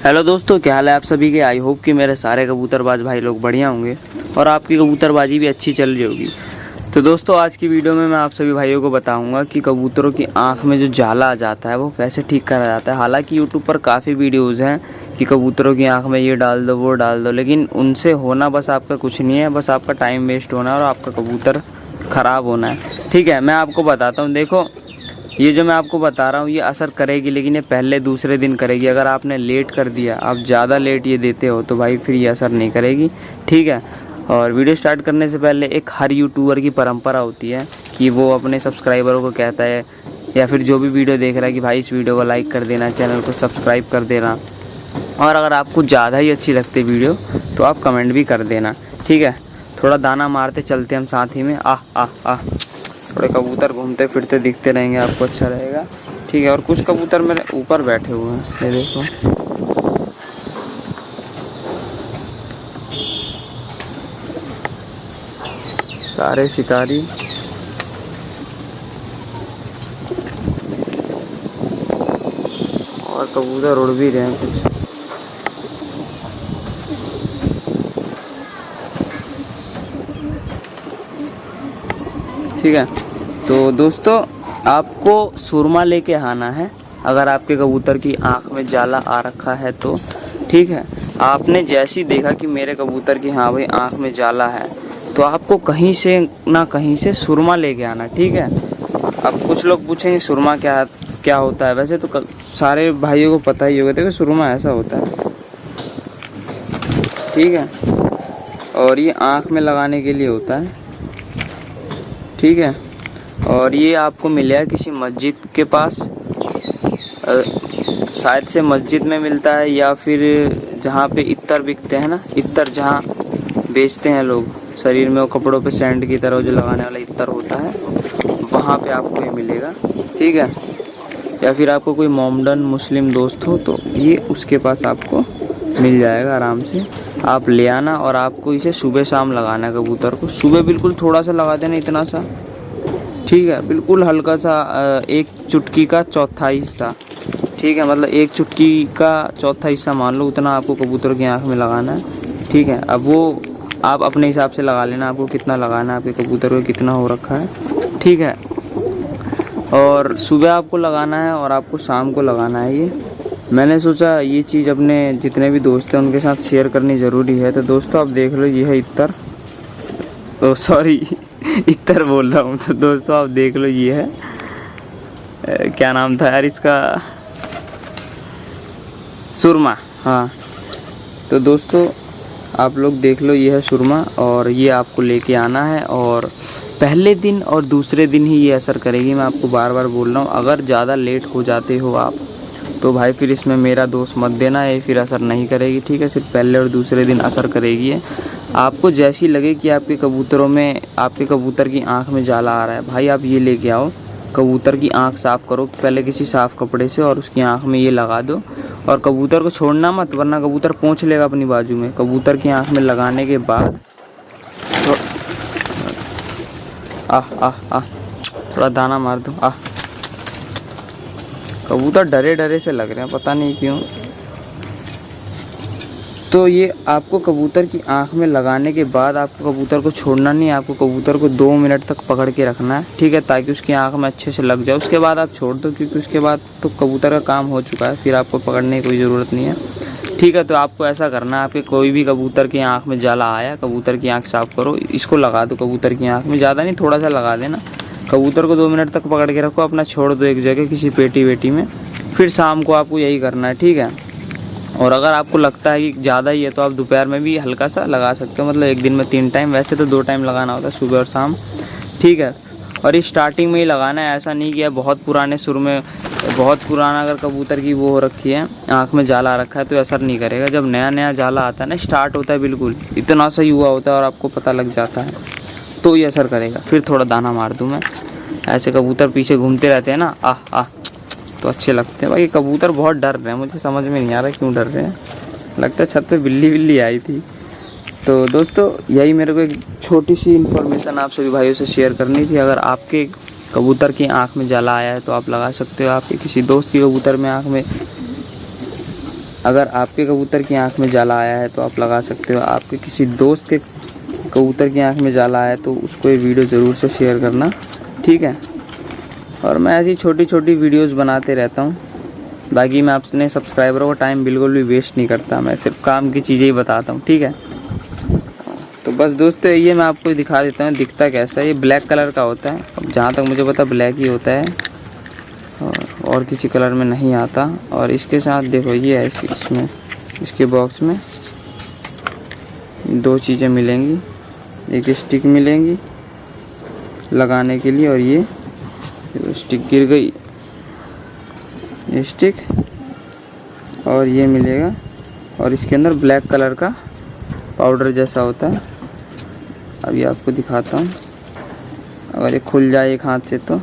Hello दोस्तों, क्या हाल है आप सभी के। आई होप कि मेरे सारे कबूतरबाज भाई लोग बढ़िया होंगे और आपकी कबूतरबाजी भी अच्छी चल रही होगी। तो दोस्तों, आज की वीडियो में मैं आप सभी भाइयों को बताऊंगा कि कबूतरों की आंख में जो जाला आ जाता है वो कैसे ठीक करा जाता है। हालांकि यूट्यूब पर काफ़ी वीडियोज़ हैं कि कबूतरों की आंख में ये डाल दो वो डाल दो, लेकिन उनसे होना बस आपका कुछ नहीं है, बस आपका टाइम वेस्ट होना है और आपका कबूतर ख़राब होना है। ठीक है, मैं आपको बताता हूँ। देखो, ये जो मैं आपको बता रहा हूँ ये असर करेगी, लेकिन ये पहले दूसरे दिन करेगी। अगर आपने लेट कर दिया, आप ज़्यादा लेट ये देते हो, तो भाई फिर ये असर नहीं करेगी। ठीक है। और वीडियो स्टार्ट करने से पहले एक हर यूट्यूबर की परंपरा होती है कि वो अपने सब्सक्राइबरों को कहता है, या फिर जो भी वीडियो देख रहा है, कि भाई इस वीडियो को लाइक कर देना, चैनल को सब्सक्राइब कर देना, और अगर आपको ज़्यादा ही अच्छी लगती वीडियो तो आप कमेंट भी कर देना। ठीक है। थोड़ा दाना मारते चलते हम साथ ही में। थोड़े कबूतर घूमते फिरते दिखते रहेंगे, आपको अच्छा रहेगा। ठीक है। और कुछ कबूतर मेरे ऊपर बैठे हुए हैं, ये देखो। सारे शिकारी और कबूतर उड़ भी रहे हैं कुछ। ठीक है। तो दोस्तों, आपको सुरमा लेके आना है अगर आपके कबूतर की आंख में जाला आ रखा है तो। ठीक है। आपने जैसे ही देखा कि मेरे कबूतर की हाँ भाई आंख में जाला है, तो आपको कहीं से ना कहीं से सुरमा लेके आना। ठीक है। अब कुछ लोग पूछेंगे सुरमा क्या क्या होता है। वैसे तो सारे भाइयों को पता ही होगा। देखो, सुरमा ऐसा होता है। ठीक है। और ये आंख में लगाने के लिए होता है। ठीक है। और ये आपको मिलेगा किसी मस्जिद के पास, शायद से मस्जिद में मिलता है, या फिर जहाँ पे इत्तर बिकते हैं ना, इत्तर जहाँ बेचते हैं लोग, शरीर में वो कपड़ों पे सैंड की तरह जो लगाने वाला इत्तर होता है, वहाँ पे आपको ये मिलेगा। ठीक है। या फिर आपको कोई मोमडन मुस्लिम दोस्त हो तो ये उसके पास आपको मिल जाएगा आराम से। आप ले आना और आपको इसे सुबह शाम लगाना है कबूतर को। सुबह बिल्कुल थोड़ा सा लगा देना, इतना सा। ठीक है। बिल्कुल हल्का सा, एक चुटकी का चौथा हिस्सा। ठीक है। मतलब एक चुटकी का चौथा हिस्सा मान लो, उतना आपको कबूतर की आंख में लगाना है। ठीक है। अब वो आप अपने हिसाब से लगा लेना, आपको कितना लगाना है, आपके कबूतर को कितना हो रखा है। ठीक है। और सुबह आपको लगाना है और आपको शाम को लगाना है। ये मैंने सोचा ये चीज़ अपने जितने भी दोस्त हैं उनके साथ शेयर करनी ज़रूरी है। तो दोस्तों, आप देख लो, ये है इत्तर। तो सॉरी इत्तर बोल रहा हूँ। तो दोस्तों, आप देख लो, ये है क्या नाम था यार इसका, सुरमा। हाँ। तो दोस्तों, आप लोग देख लो, ये है सुरमा और ये आपको लेके आना है। और पहले दिन और दूसरे दिन ही ये असर करेगी। मैं आपको बार बार बोल रहा हूँ, अगर ज़्यादा लेट हो जाते हो आप तो भाई फिर इसमें मेरा दोष मत देना, ये फिर असर नहीं करेगी। ठीक है। सिर्फ पहले और दूसरे दिन असर करेगी है। आपको जैसी लगे कि आपके कबूतरों में, आपके कबूतर की आंख में जाला आ रहा है, भाई आप ये लेके आओ, कबूतर की आंख साफ़ करो पहले किसी साफ़ कपड़े से और उसकी आंख में ये लगा दो। और कबूतर को छोड़ना मत, वरना कबूतर पूंछ लेगा अपनी बाजू में। कबूतर की आंख में लगाने के बाद थोड़ा दाना मार दो। कबूतर डरे डरे से लग रहे हैं, पता नहीं क्यों। तो ये आपको कबूतर की आंख में लगाने के बाद आपको कबूतर को छोड़ना नहीं है। आपको कबूतर को 2 मिनट तक पकड़ के रखना है। ठीक है। ताकि उसकी आंख में अच्छे से लग जाए। उसके बाद आप छोड़ दो, क्योंकि उसके बाद तो कबूतर का काम हो चुका है, फिर आपको पकड़ने की कोई ज़रूरत नहीं है। ठीक है। तो आपको ऐसा करना है, आपके कोई भी कबूतर की आंख में जाला आया, कबूतर की आंख साफ़ करो, इसको लगा दो कबूतर की आंख में। ज़्यादा नहीं, थोड़ा सा लगा देना। कबूतर को 2 मिनट तक पकड़ के रखो, अपना छोड़ दो एक जगह किसी पेटी वेटी में। फिर शाम को आपको यही करना है। ठीक है। और अगर आपको लगता है कि ज़्यादा ही है तो आप दोपहर में भी हल्का सा लगा सकते हो। मतलब एक दिन में 3 टाइम, वैसे तो 2 टाइम लगाना होता है, सुबह और शाम। ठीक है। और इस स्टार्टिंग में ही लगाना है, ऐसा नहीं कि बहुत पुराने सुर में, बहुत पुराना अगर कबूतर की वो हो रखी है, आँख में जाला रखा है, तो असर नहीं करेगा। जब नया नया जाला आता है ना, स्टार्ट होता है, बिल्कुल इतना सही हुआ होता है और आपको पता लग जाता है, तो ये असर करेगा। फिर थोड़ा दाना मार दूँ मैं। ऐसे कबूतर पीछे घूमते रहते हैं ना, तो अच्छे लगते हैं। बाकी कबूतर बहुत डर रहे हैं, मुझे समझ में नहीं आ रहा क्यों डर रहे हैं। लगता है छत पे बिल्ली आई थी। तो दोस्तों, यही मेरे को एक छोटी सी इन्फॉर्मेशन आप सभी भाइयों से शेयर करनी थी। अगर आपके कबूतर की आंख में जाला आया है तो आप लगा सकते हो। आपके किसी दोस्त की कबूतर में आंख में अगर आपके कबूतर की आँख में जाला आया है तो आप लगा सकते हो। आपके किसी दोस्त के कबूतर की आँख में जाला आया है तो उसको ये वीडियो ज़रूर से शेयर करना, ठीक है। और मैं ऐसी छोटी छोटी वीडियोस बनाते रहता हूँ। बाकी मैं अपने सब्सक्राइबरों का टाइम बिल्कुल भी वेस्ट नहीं करता, मैं सिर्फ काम की चीज़ें ही बताता हूँ, ठीक है। तो बस दोस्तों ये मैं आपको दिखा देता हूँ दिखता कैसा है। ये ब्लैक कलर का होता है, अब जहाँ तक मुझे पता ब्लैक ही होता है और किसी कलर में नहीं आता। और इसके साथ देखो ये है, इसमें इसके बॉक्स में 2 चीज़ें मिलेंगी, एक स्टिक मिलेंगी लगाने के लिए, और ये स्टिक गिर गई, ये स्टिक, और ये मिलेगा। और इसके अंदर ब्लैक कलर का पाउडर जैसा होता है। अभी आपको दिखाता हूँ, अगर ये खुल जाए एक हाथ से तो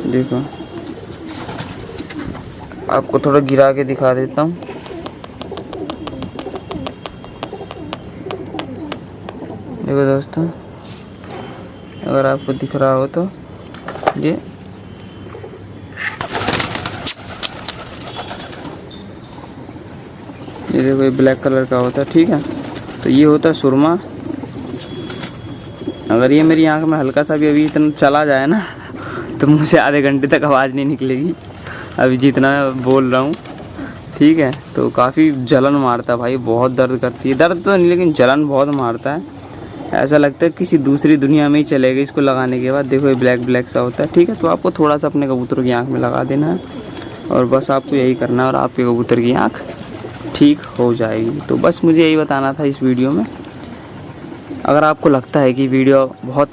देखो, आपको थोड़ा गिरा के दिखा देता हूँ। देखो दोस्तों, अगर आपको दिख रहा हो तो ये देखो, ये ब्लैक कलर का होता है, ठीक है। तो ये होता है सुरमा। अगर ये मेरी आंख में हल्का सा भी अभी इतना चला जाए ना तो मुँह से आधे घंटे तक आवाज़ नहीं निकलेगी, अभी जितना मैं बोल रहा हूँ, ठीक है। तो काफ़ी जलन मारता है भाई, बहुत दर्द करती है। दर्द तो नहीं लेकिन जलन बहुत मारता है, ऐसा लगता है किसी दूसरी दुनिया में ही चले गए इसको लगाने के बाद। देखो ये ब्लैक ब्लैक सा होता है, ठीक है। तो आपको थोड़ा सा अपने कबूतरों की आँख में लगा देना है और बस आपको यही करना है और आपके कबूतर की आँख ठीक हो जाएगी। तो बस मुझे यही बताना था इस वीडियो में। अगर आपको लगता है कि वीडियो बहुत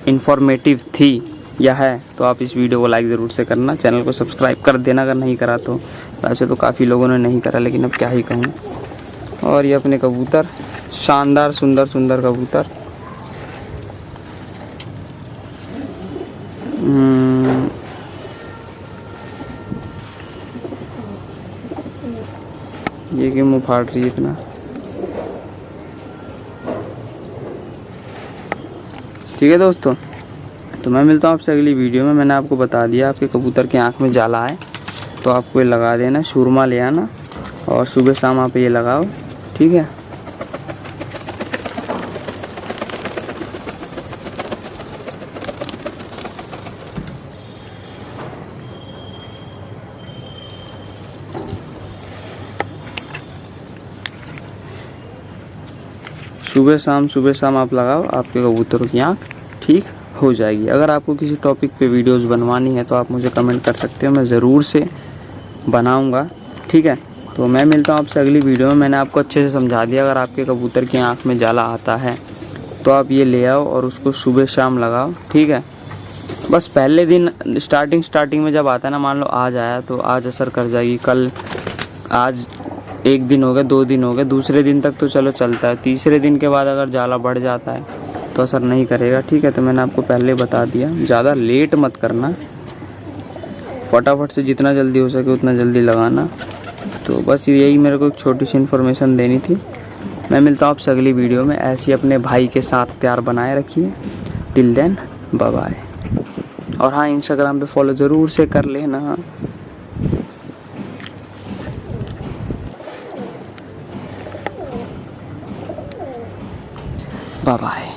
इन्फॉर्मेटिव थी या है तो आप इस वीडियो को लाइक ज़रूर से करना, चैनल को सब्सक्राइब कर देना अगर नहीं करा तो। वैसे तो काफ़ी लोगों ने नहीं करा, लेकिन अब क्या ही कहूँ। और ये अपने कबूतर, शानदार सुंदर सुंदर कबूतर। ये कि मुँह फाड़ रही है इतना। ठीक है दोस्तों, तो मैं मिलता हूँ आपसे अगली वीडियो में। मैंने आपको बता दिया आपके कबूतर की आँख में जाला है तो आपको ये लगा देना, सुरमा ले आना और सुबह शाम आप ये लगाओ, ठीक है। सुबह शाम आप लगाओ, आपके कबूतरों की आँख ठीक हो जाएगी। अगर आपको किसी टॉपिक पे वीडियोस बनवानी है तो आप मुझे कमेंट कर सकते हो, मैं ज़रूर से बनाऊंगा, ठीक है। तो मैं मिलता हूँ आपसे अगली वीडियो में। मैंने आपको अच्छे से समझा दिया। अगर आपके कबूतर की आँख में जाला आता है तो आप ये ले आओ और उसको सुबह शाम लगाओ, ठीक है। बस पहले दिन स्टार्टिंग में जब आता है ना, मान लो आज आया तो आज असर कर जाएगी, कल, आज 1 दिन हो गया, 2 दिन हो गए, दूसरे दिन तक तो चलो चलता है, तीसरे दिन के बाद अगर जाला बढ़ जाता है तो असर नहीं करेगा, ठीक है। तो मैंने आपको पहले बता दिया, ज़्यादा लेट मत करना, फटाफट से जितना जल्दी हो सके उतना जल्दी लगाना। तो बस यही मेरे को एक छोटी सी इन्फॉर्मेशन देनी थी। मैं मिलता हूँ आपसे अगली वीडियो में। ऐसे अपने भाई के साथ प्यार बनाए रखिए। Till then bye bye. और हाँ, इंस्टाग्राम पे फॉलो ज़रूर से कर लेना। Bye bye.